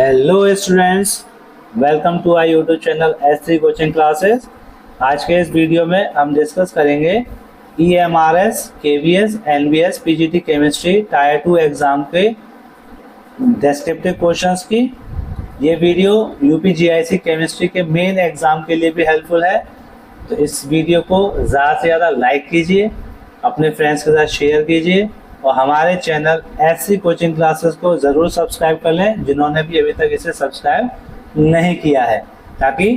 Hello students, welcome to our YouTube channel S3 coaching classes. आज के इस video में हम डिस्कस करेंगे EMRS, KVS, NBS, PGT chemistry tyre 2 exam के डिस्क्रिप्टिव क्वेश्चंस की। ये वीडियो UPGIC केमिस्ट्री के मेन एग्ज़ाम के लिए भी हेल्पफुल है, तो इस वीडियो को ज़्यादा से ज़्यादा लाइक कीजिए, अपने फ्रेंड्स के साथ शेयर कीजिए और हमारे चैनल S3 कोचिंग क्लासेस को ज़रूर सब्सक्राइब कर लें जिन्होंने भी अभी तक इसे सब्सक्राइब नहीं किया है, ताकि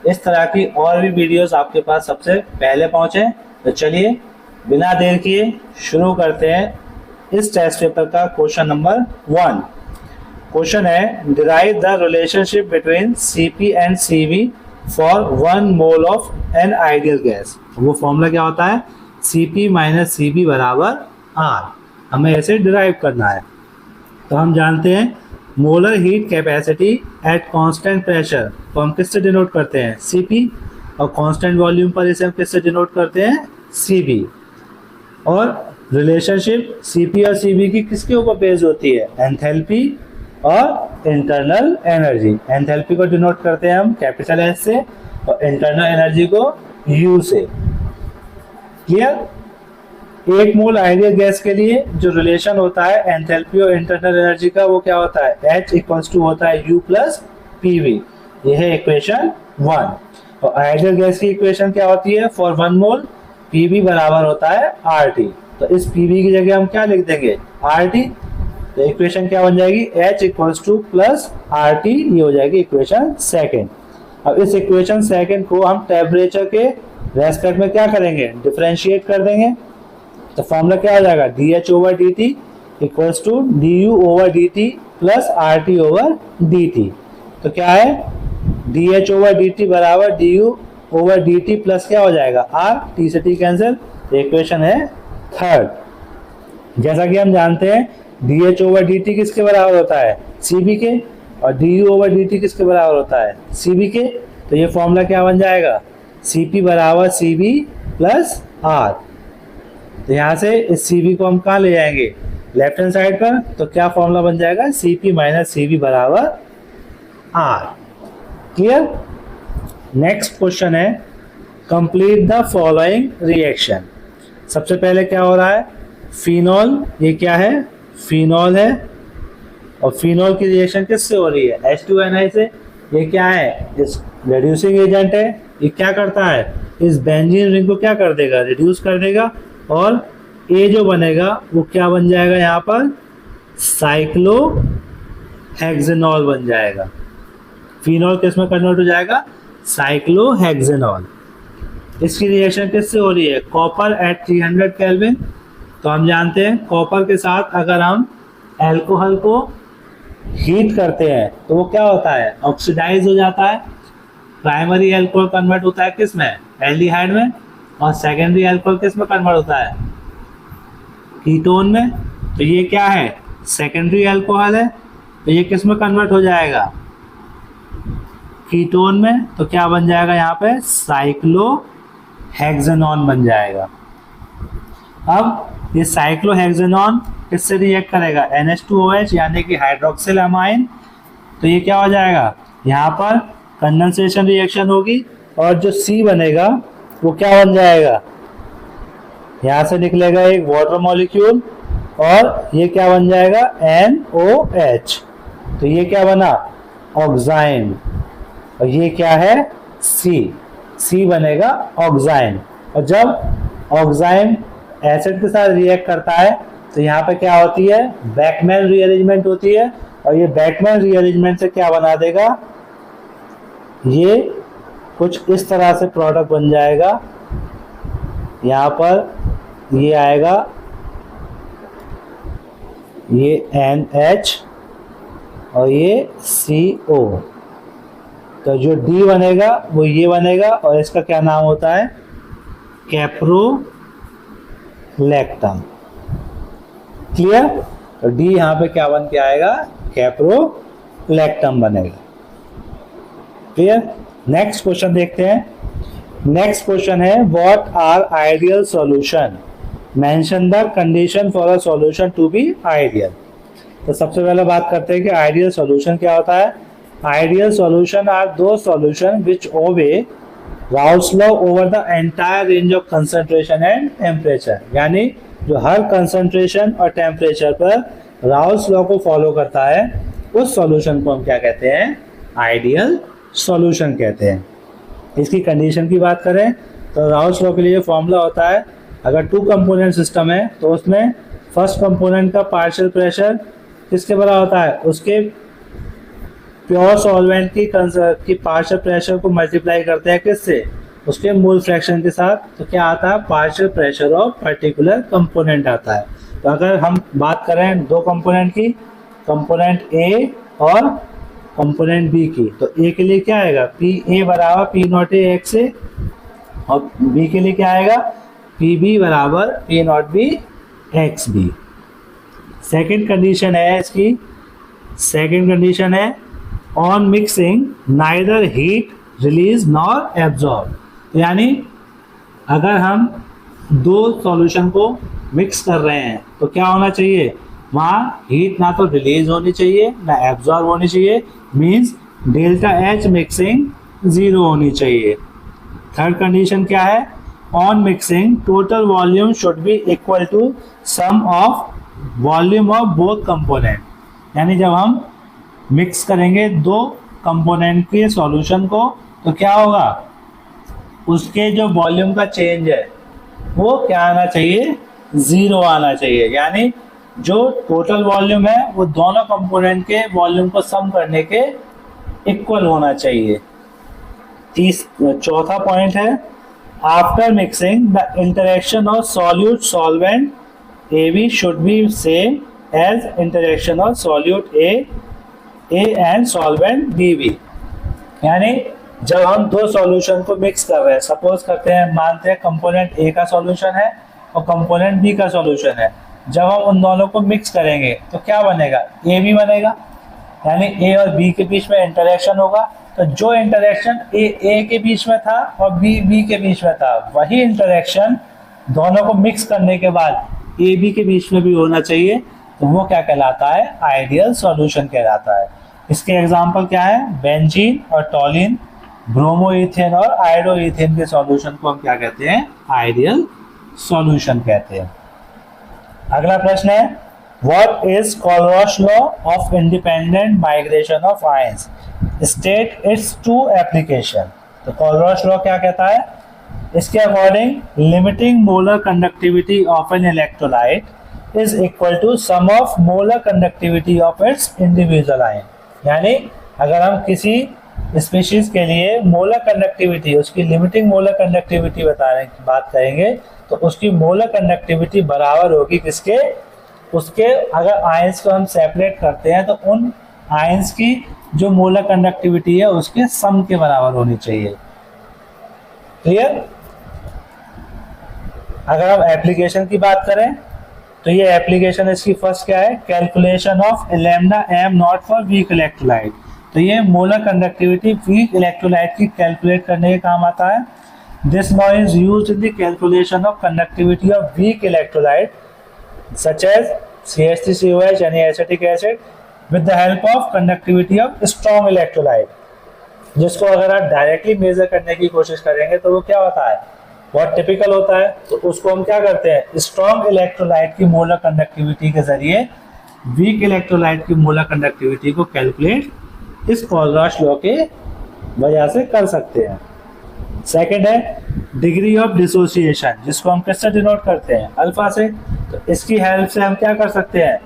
इस तरह की और भी वीडियोस आपके पास सबसे पहले पहुंचे। तो चलिए बिना देर किए शुरू करते हैं इस टेस्ट पेपर का क्वेश्चन नंबर 1। क्वेश्चन है, derive the relationship between Cp and Cv for 1 mole of an ideal gas. वो फॉर्मूला क्या होता है? Cp माइनस Cv बराबर R। हमें ऐसे डिराइव करना है। तो हम जानते हैं molar heat capacity at constant pressure को हम किससे डिनोट करते हैं? Cp। और कांस्टेंट वॉल्यूम पर इसे हम किससे डिनोट करते हैं? Cv। और रिलेशनशिप Cp और Cv की किसके ऊपर बेस्ड होती है? एंथैल्पी और इंटरनल एनर्जी। एंथैल्पी को डिनोट करते हैं हम कैपिटल S से और इंटरनल एनर्जी को U से। क्लियर? एक मोल आइडियल गैस के लिए जो रिलेशन होता है एंथैल्पी और इंटरनल एनर्जी का, वो क्या होता है? H इक्वल्स टू होता है U प्लस PV। ये है इक्वेशन 1। और आइडियल गैस की इक्वेशन क्या होती है? फॉर 1 मोल PV बराबर होता है RT। तो इस PV की जगह हम क्या लिख देंगे? RT। तो इक्वेशन क्या बन जाएगी? H equals two plus RT। ये हो जाएगी इक्वेशन 2। अब इस इक्वेशन 2 को हम टेम्परेचर के रेस्पेक्ट में क्या करेंगे? डिफरेंशिएट कर देंगे। तो फॉर्मूला क्या हो जाएगा? dH/dt equals to du over dt plus RT over dt। तो क्या है? dH/dt बराबर du ओवर dt प्लस क्या हो जाएगा? R। T से T कैंसिल। इक्वेशन है 3। जैसा कि हम जानते हैं dH/dt किसके बराबर होता है? Cv के। और du ओवर dt किसके बराबर होता है? Cv के। तो ये फॉर्मूला क्या बन जाएगा? Cp बराबर Cv प्लस R। तो यहाँ से इस Cv को हम कहाँ ले जाएंगे? लेफ्ट हैंड साइड पर। तो क्या फॉर्मूला बन जाएगा? Cp माइनस Cv बराबर R। क्लियर? नेक्स्ट क्वेश्चन है, कंप्लीट द फॉलोइंग रिएक्शन। सबसे पहले क्या हो रहा है? फिनॉल। ये क्या है? फिनॉल है। और फिनॉल की रिएक्शन किससे हो रही है? H2Ni से। ये क्या है? इस रिड्यूसिंग एजेंट है। ये क्या करता है? इस बेंजीन रिंग को क्या कर देगा? रिड्यूस कर देगा। और A जो बनेगा वो क्या बन जाएगा? यहाँ पर साइक्लोहेक्सेनॉल बन जाएगा। फिनॉल किस में कन्वर्ट हो जाएगा? साइक्लोहेक्सेनॉल। इसकी रिएक्शन किससे हो रही है? Copper at 300 kelvin. तो हम जानते हैं कॉपर के साथ अगर हम एल्कोहल को हीट करते हैं तो वो क्या होता है? ऑक्सीडाइज हो जाता है। प्राइमरी एल्कोहल कन्वर्ट होता है किस में? एल्डिहाइड में। और सेकेंडरी अल्कोहल किस में कन्वर्ट होता है? कीटोन में। तो ये क्या है? सेकेंडरी अल्कोहल है। तो ये किस में कन्वर्ट हो जाएगा? कीटोन में। तो क्या बन जाएगा यहाँ पे? साइक्लोहेक्सेनॉन बन जाएगा। अब ये साइक्लोहेक्सेनॉन किससे रिएक्ट करेगा? NH2OH यानी कि हाइड्रोक्सिल अमाइन। तो ये क्या हो जाएगा? यहाँ पर कंडेंसेशन रिएक्शन होगी और जो C बनेगा वो क्या बन जाएगा? यहाँ से निकलेगा एक वाटर मॉलिक्यूल और ये क्या बन जाएगा? NOH। तो ये क्या बना? ऑक्साइन। और ये क्या है? C बनेगा ऑक्साइन। और जब ऑक्साइन एसिड के साथ रिएक्ट करता है तो यहाँ पे क्या होती है? बैकमैन रीअरेंजमेंट होती है। और ये बैकमैन रीअरेंजमेंट से क्या बना देगा? ये कुछ इस तरह से प्रोडक्ट बन जाएगा। यहाँ पर ये आएगा, ये NH और ये CO। तो जो D बनेगा वो ये बनेगा और इसका क्या नाम होता है? कैप्रोलैक्टम। क्लियर? तो D यहाँ पे क्या बन के आएगा? कैप्रोलैक्टम बनेगा। क्लियर? नेक्स्ट क्वेश्चन देखते हैं। नेक्स्ट क्वेश्चन है, what are ideal solution? Mention the condition for a solution to be ideal. तो सबसे पहले बात करते हैं कि आइडियल सॉल्यूशन क्या होता है। Ideal solution are those solution which obey Raoult's law over the entire range of concentration and temperature, यानी जो हर कंसंट्रेशन और टेम्परेचर पर राउल्स लॉ को फॉलो करता है, उस सॉल्यूशन को हम क्या कहते हैं, आइडियल सॉल्यूशन कहते हैं। इसकी कंडीशन की बात करें तो राउल्स लॉ के लिए फॉर्मूला होता है, अगर टू कंपोनेंट सिस्टम है तो उसमें फर्स्ट कंपोनेंट का पार्शियल प्रेशर किसके बराबर होता है, उसके प्योर सॉल्वेंट की पार्शियल प्रेशर को मल्टीप्लाई करते हैं किससे, उसके मोल फ्रैक्शन के साथ, तो क्या आता है, partial pressure of particular component आता है। तो अगर हम बात करें दो कंपोनेंट की, कंपोनेंट ए और कंपोनेंट बी की, तो ए के लिए क्या आएगा, पी ए बराबर P naught A X A, और बी के लिए क्या आएगा, पी बी बराबर P naught B X B. Second condition है इसकी, सेकेंड कंडीशन है on mixing neither heat release nor absorb, यानी अगर हम दो सॉल्यूशन को मिक्स कर रहे हैं तो क्या होना चाहिए, वहाँ हीट ना तो रिलीज होनी चाहिए ना एब्जॉर्ब होनी चाहिए, मीन्स डेल्टा एच मिक्सिंग 0 होनी चाहिए। थर्ड कंडीशन क्या है, on mixing total volume should be equal to sum of volume of both component, यानी जब हम मिक्स करेंगे दो कंपोनेंट के सॉल्यूशन को तो क्या होगा, उसके जो वॉल्यूम का चेंज है वो क्या आना चाहिए, 0 आना चाहिए, यानी जो टोटल वॉल्यूम है वो दोनों कंपोनेंट के वॉल्यूम को सम करने के इक्वल होना चाहिए। चौथा पॉइंट है, after mixing the interaction of solute solvent AB should be same as interaction of solute A and solvent BB, यानी जब हम दो सॉल्यूशन को मिक्स कर रहे हैं, सपोज करते हैं, मानते हैं कंपोनेंट A का सॉल्यूशन है और कंपोनेंट B का सॉल्यूशन है, जब हम उन दोनों को मिक्स करेंगे तो क्या बनेगा, AB बनेगा, यानी A और B के बीच में इंटरेक्शन होगा, तो जो इंटरेक्शन A के बीच में था और B के बीच में था, वही इंटरेक्शन दोनों को मिक्स करने के बाद ए बी के बीच में भी होना चाहिए, तो वो क्या कहलाता है, आइडियल सॉल्यूशन कहलाता है। इसके एग्जांपल क्या है, बेंजीन और टॉलिन, ब्रोमो इथेन और आयोडो इथेन के सॉल्यूशन को हम क्या कहते हैं, आइडियल सॉल्यूशन कहते हैं। अगला प्रश्न है, what is Kohlrausch law of independent migration of ions, state its two application. तो कोलरॉश लॉ क्या कहता है, इसके according limiting molar conductivity of an electrolyte is equal to sum of molar conductivity of its individual ion, यानी अगर हम किसी species के लिए मोलर कंडक्टिविटी, उसकी लिमिटिंग मोलर कंडक्टिविटी बताने की बात करेंगे तो उसकी मोलर कंडक्टिविटी बराबर होगी किसके, उसके, अगर आयंस को हम सेपरेट करते हैं तो उन आयंस की जो मोलर कंडक्टिविटी है उसके सम के बराबर होनी चाहिए। क्लियर। अगर हम एप्लीकेशन की बात करें तो ये एप्लीकेशन इसकी फर्स्ट क्या है, calculation of lambda M naught for weak electrolyte, तो ये मोलर कंडक्टिविटी वीक इलेक्ट्रोलाइट की कैलकुलेट करने के काम आता है। This law is used in the calculation of conductivity of weak electrolyte such as CH3COH यानी acetic acid with the help of conductivity of strong electrolyte, जिसको अगर आप डायरेक्टली मेजर करने की कोशिश करेंगे तो वो क्या होता है, बहुत टिपिकल होता है, तो उसको हम क्या करते हैं, स्ट्रॉन्ग इलेक्ट्रोलाइट की मोलर कंडक्टिविटी के जरिए वीक इलेक्ट्रोलाइट की मोलर कंडक्टिविटी को कैलकुलेट इस कोलरॉश लॉ के वजह से कर सकते हैं। सेकंड है डिग्री ऑफ डिसोसिएशन, जिसको हम किससे डिनोट करते हैं, अल्फा से, तो इसकी हेल्प से हम क्या कर सकते हैं,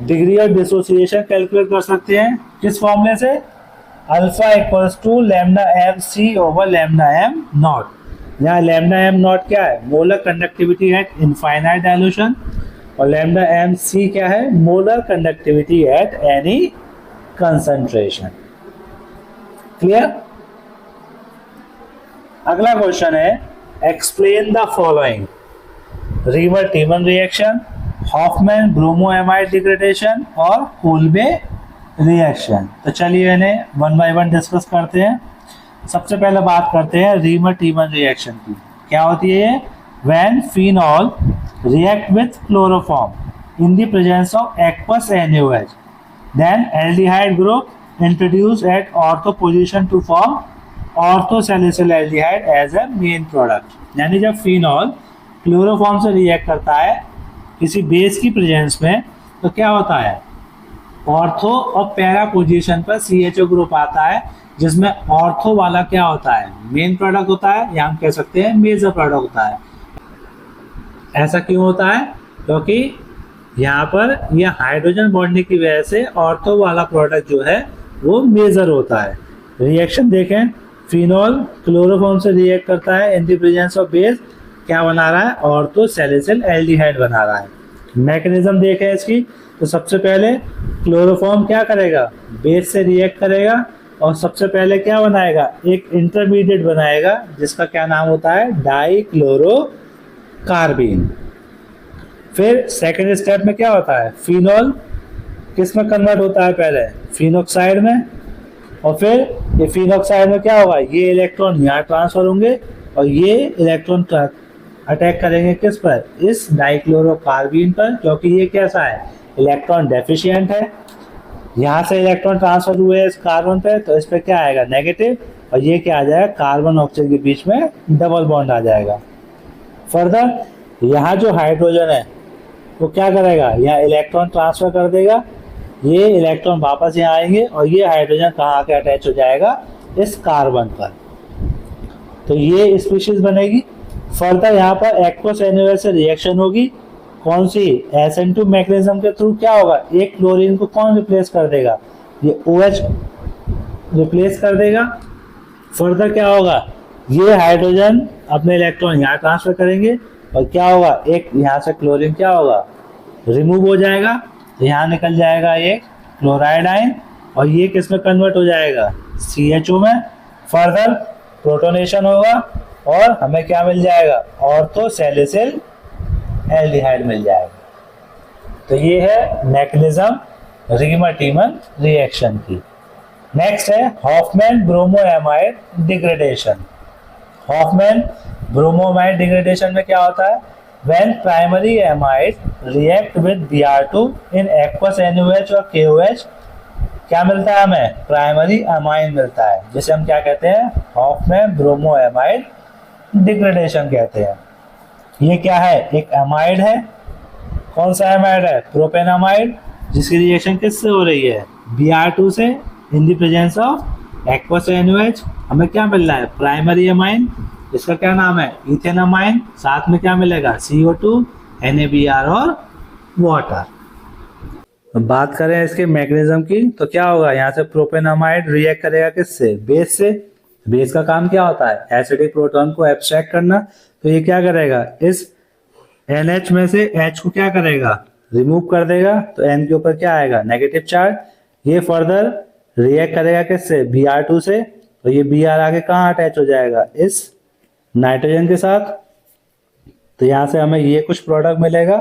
डिग्री ऑफ डिसोसिएशन कैलकुलेट कर सकते हैं, किस फॉर्मूले से, alpha equals to lambda m c over lambda M naught, यहाँ लैम्डा एम नॉट क्या है, molar conductivity at infinite dilution, और लैम्डा एम सी क्या है, molar conductivity at any concentration. Clear. अगला क्वेश्चन है, explain the following, Reimer Tiemann reaction, Hofmann bromamide degradation और Kolbe reaction. तो चलिए इन्हें वन बाय वन डिस्कस करते हैं। सबसे पहले बात करते हैं रीमर टीमन रिएक्शन की। क्या होती है ये, when phenol react with chloroform in the presence of aqueous NaOH, Then aldehyde group introduced at ortho position to form orthosalicylaldehyde as a main product. यानी जब फिनॉल क्लोरोफॉर्म से रिएक्ट करता है किसी बेस की प्रेजेंस में तो क्या होता है, ऑर्थो और पैरा पोजीशन पर CHO ग्रुप आता है, जिसमें ऑर्थो वाला क्या होता है, मेन प्रोडक्ट होता है, या हम कह सकते हैं मेजर प्रोडक्ट होता है। ऐसा क्यों होता है, क्योंकि यहाँ पर यह हाइड्रोजन बॉन्डिंग की वजह से ऑर्थो वाला प्रोडक्ट जो है वो मेजर होता है। रिएक्शन देखें, फिनॉल क्लोरोफॉर्म से रिएक्ट करता है in the presence of base, क्या बना रहा है, ऑर्थो सैलिसिल एल्डिहाइड बना रहा है। मैकेनिज्म देखें इसकी, तो सबसे पहले क्लोरोफॉर्म क्या करेगा, बेस से रिएक्ट करेगा और सबसे पहले क्या बनाएगा, एक इंटरमीडिएट बनाएगा जिसका क्या नाम होता है, डाइक्लोरोकार्बीन। फिर सेकेंड स्टेप में क्या होता है, फिनॉल किस में कन्वर्ट होता है, पहले फिनॉक्साइड में, और फिर ये फिनॉक्साइड में क्या होगा, ये इलेक्ट्रॉन यहाँ ट्रांसफर होंगे और ये इलेक्ट्रॉन अटैक करेंगे किस पर, इस डाइक्लोरोकार्बीन पर, क्योंकि ये कैसा है, इलेक्ट्रॉन डेफिशिएंट है। यहाँ से इलेक्ट्रॉन ट्रांसफर हुए इस कार्बन पे, तो इस पर क्या आएगा, नेगेटिव, और ये क्या आ जाएगा, कार्बन ऑक्सीजन के बीच में डबल बॉन्ड आ जाएगा। फर्दर यहाँ जो हाइड्रोजन है वो क्या करेगा, यहाँ इलेक्ट्रॉन ट्रांसफर कर देगा, ये इलेक्ट्रॉन वापस यहाँ आएंगे और ये हाइड्रोजन कहाँ आके अटैच हो जाएगा, इस कार्बन पर, तो ये स्पीशीज बनेगी। फर्दर यहाँ पर एक्वस एनुअल से रिएक्शन होगी, कौन सी, SN2 मैकेनिज्म के थ्रू क्या होगा, एक क्लोरीन को कौन रिप्लेस कर देगा, ये OH रिप्लेस कर देगा। फर्दर क्या होगा, ये हाइड्रोजन अपने इलेक्ट्रॉन यहाँ ट्रांसफर करेंगे और क्या होगा, एक यहाँ से क्लोरीन क्या होगा, रिमूव हो जाएगा, तो यहाँ निकल जाएगा एक क्लोराइड आयन और ये किस में कन्वर्ट हो जाएगा, CHO में। फर्दर प्रोटोनेशन होगा और हमें क्या मिल जाएगा, ऑर्थो सैलिसिल एल्डिहाइड मिल जाएगा। तो ये है मैकेनिज्म रीमर-टीमन रिएक्शन की। नेक्स्ट है Hoffmann bromamide degradation. Hoffmann bromamide degradation में क्या होता है, when primary amide react with Br2 in aqueous NaOH और KOH, क्या मिलता है हमें, प्राइमरी अमाइन मिलता है, जिसे हम क्या कहते हैं, हॉफमैन ब्रोमोएमाइड डिग्रेडेशन कहते हैं। ये क्या है, एक एमाइड है, कौन सा एमाइड है, प्रोपेनामाइड, जिसकी रिएक्शन किससे हो रही है, Br2 से in the presence of aqueous NaOH। हमें क्या मिल रहा है, प्राइमरी अमाइन, इसका क्या नाम है, इथेनामाइन, साथ में क्या मिलेगा, CO2, NaBr और वाटर। बात करें इसके मैकेनिज्म की, तो क्या होगा, यहाँ से प्रोपेनामाइड रिएक्ट करेगा किससे, बेस से। बेस का काम क्या होता है, एसिडिक प्रोटॉन को एब्स्ट्रैक्ट करना, तो ये क्या करेगा, इस NH में से H को क्या करेगा, रिमूव कर देगा, तो N के ऊपर क्या आएगा, नेगेटिव चार्ज। ये फर्दर रिएक्ट करेगा किससे, Br2 से, तो ये Br आके कहाँ अटैच हो जाएगा, इस नाइट्रोजन के साथ, तो यहाँ से हमें ये कुछ प्रोडक्ट मिलेगा।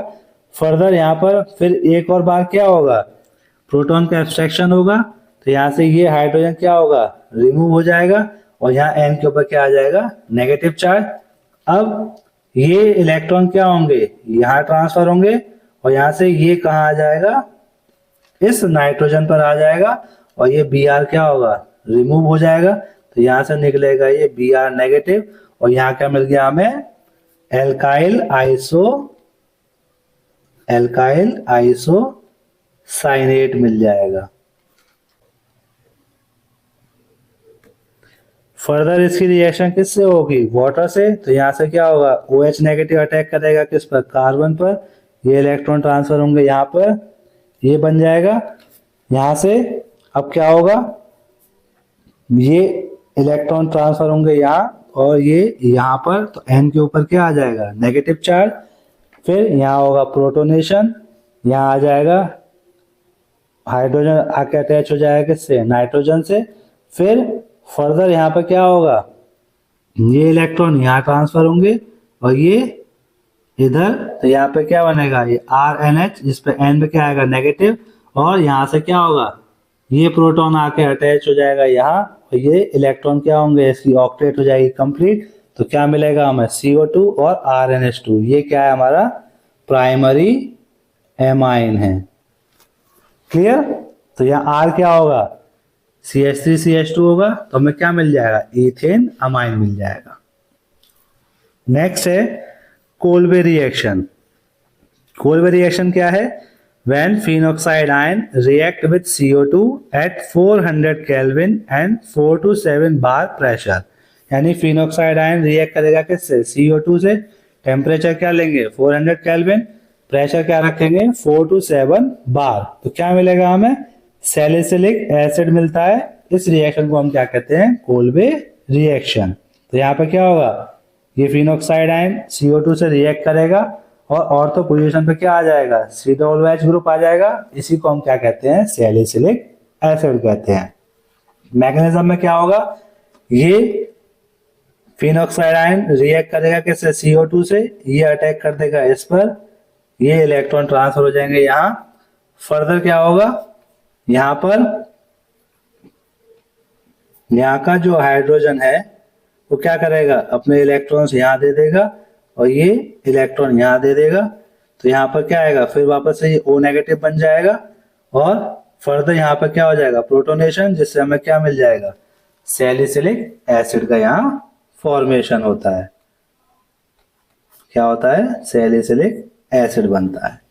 फर्दर यहाँ पर फिर एक और बार क्या होगा, प्रोटॉन का एब्स्ट्रैक्शन होगा, तो यहाँ से ये हाइड्रोजन क्या होगा, रिमूव हो जाएगा और यहाँ N के ऊपर क्या आ जाएगा, नेगेटिव चार्ज। अब ये इलेक्ट्रॉन क्या होंगे, यहाँ ट्रांसफर होंगे और यहाँ से ये कहाँ आ जाएगा, इस नाइट्रोजन पर आ जाएगा और ये Br क्या होगा, रिमूव हो जाएगा, तो यहाँ से निकलेगा ये Br नेगेटिव और यहाँ क्या मिल गया हमें, एल्काइल आइसोसाइनेट मिल जाएगा। फर्दर इसकी रिएक्शन किससे होगी, वाटर से, तो यहाँ से क्या होगा, OH नेगेटिव अटैक करेगा किस पर, कार्बन पर, ये इलेक्ट्रॉन ट्रांसफर होंगे यहाँ पर, ये बन जाएगा। यहाँ से अब क्या होगा, ये इलेक्ट्रॉन ट्रांसफर होंगे यहाँ और ये यहाँ पर, तो N के ऊपर क्या आ जाएगा, नेगेटिव चार्ज। फिर यहाँ होगा प्रोटोनेशन, यहाँ आ जाएगा हाइड्रोजन आके अटैच हो जाएगा किससे, नाइट्रोजन से। फिर फर्दर यहाँ पर क्या होगा, ये इलेक्ट्रॉन यहाँ ट्रांसफर होंगे और ये इधर, तो यहाँ पे क्या बनेगा, ये RNH, जिस पे N पे क्या आएगा, नेगेटिव, और यहाँ से क्या होगा, ये प्रोटॉन आके अटैच हो जाएगा यहाँ और ये इलेक्ट्रॉन क्या होंगे, इसकी ऑक्टेट हो जाएगी कंप्लीट, तो क्या मिलेगा हमें, CO2 और RNH2। ये क्या है, हमारा प्राइमरी एमाइन है। क्लियर। तो यहाँ R क्या होगा, CH3CH2 होगा, तो हमें क्या मिल जाएगा, इथेन अमाइन मिल जाएगा। नेक्स्ट है कोल्बे रिएक्शन। कोल्बे रिएक्शन क्या है, when phenoxide ion react with CO2 at 400 Kelvin and 4 to 7 bar pressure। यानी फिनोक्साइड आयन रिएक्ट करेगा किससे, CO2 से। टेम्परेचर क्या लेंगे 400 केल्विन, प्रेशर क्या रखेंगे 4 to 7 बार। तो क्या मिलेगा हमें, सैलिसिलिक एसिड मिलता है। इस रिएक्शन को हम क्या कहते हैं, कोल्बे रिएक्शन। तो यहाँ पे क्या होगा, ये फिनोक्साइड आयन CO2 से रिएक्ट करेगा और ऑर्थो पोजीशन पे क्या आ जाएगा, C OH ग्रुप आ जाएगा। इसी को हम क्या कहते हैं, सैलिसिलिक एसिड कहते हैं। मैकेनिज्म में क्या होगा, ये फिनोक्साइड आयन रिएक्ट करेगा किससे, CO2 से, ये अटैक कर देगा इस पर, ये इलेक्ट्रॉन ट्रांसफर हो जाएंगे यहाँ। फर्दर क्या होगा, यहाँ पर यहाँ का जो हाइड्रोजन है वो क्या करेगा, अपने इलेक्ट्रॉन्स यहाँ दे देगा और ये इलेक्ट्रॉन यहाँ दे देगा। तो यहाँ पर क्या आएगा, फिर वापस से ये O- बन जाएगा और फर्दर यहाँ पर क्या हो जाएगा, प्रोटोनेशन, जिससे हमें क्या मिल जाएगा, सैलिसिलिक एसिड का यहाँ फॉर्मेशन होता है। क्या होता है, सैलिसिलिक एसिड बनता है।